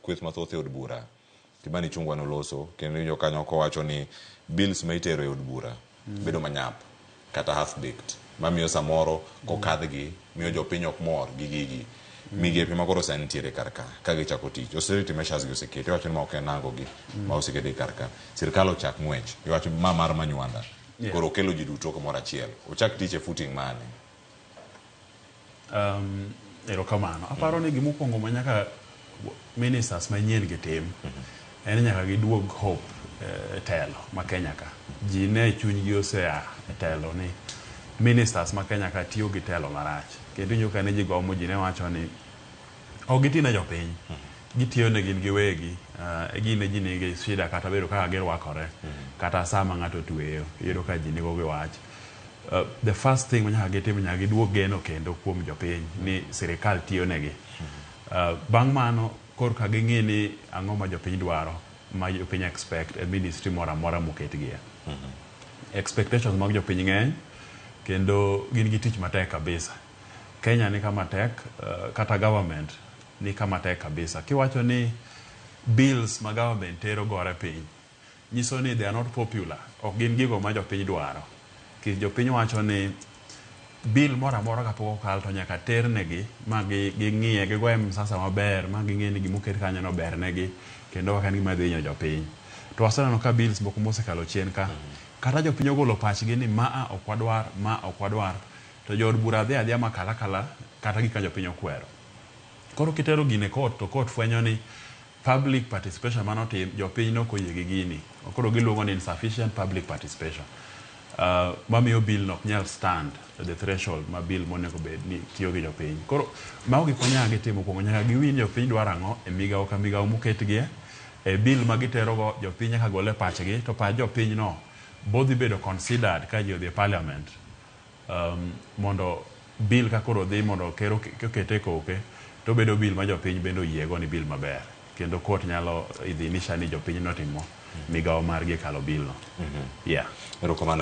kweth mathoth e od bura Kimani Ichung'wa noloso kendo yo kanyo kowacho ni bills ma itero e od bura bedo manyap kata half baked mamiyo samoro kokadhgi miyo jopiny ok mor gi gigi migepe makoro sani nitiere karka ka gichako tich austerity measures gi osekete wacho ni ma ok enango gi ma osekete karka sirkal ochak ng'wech iwacho ma mar manywanda koro okelo ji duto kamoro achiel ochak tich e footing mane erokamano aparo ni gimokwongo ma nyaka ministers manyien gitim en nyaka giduog hope telo ma Kenya ka ji ne chunygi osea e telo ni ministers ma Kenya ka tiyo gi telo marach kendo nyuka ne ji gomo ji ne wacho ni ok gitine jopiny gitiyo ne gin giwegi gine ji nigi shida kata bedo kaka girwakore kata sama ng'ato tweyo iyudo ka ji nigo giwach the first thing ma nyaka gitim nyaka giduog geno kendo kuom jopiny ni sirikal tiyo negi bang' mano korka ging'i ni ang'o ma jopiny dwaro ma jopiny expect a ministry moro amora moketgie expectations mag jopiny ng'eny kendo gin gi tich matek kabisa Kenya ni kama tek kata government ni kama tek kabisa kiwacho ni bills ma government tero gore piny nyiso ni they are not popular ok gin gigo ma jopiny dwaro ki jopiny wacho ni bill moro amora kapok okal to nyaka ter negi ma ging'iye gigoye msasa maber ma ging'e ni gimoket kanyo no ber negi kendo ok en gima dhi hinyo jopiny to waseneno ka bills moko mosekalo chien ka kata jopiny ogolo pachgi ni ma ok wadwar to jood bura dhi adhiya ma kala kata gika jopiny okwero koro kitero gine court to court fwenyo ni public participation manotim jopiny nokoyie gi gini koro giluongo ni insufficient public participation mamiyo bill no nyal stand at the threshold ma bill monego bed ni tiyo gi jopiny koro mago gik manyaka gitimo kuongo nyaka giwinj jopiny dwaro ang'o e migawo ka migawo moketgie e bill ma giterogo jopiny nyaka gole pachgi to pach jopiny no bodhi bedo considered ka ji odhi e parliament mondo bill ka koro dhi mondo okete koke to bedo bill ma jopiny bende oyiego ni bill maber kendo court nyalo idhinisha ni jopiny notimo migawo margi kalo bill no erokamano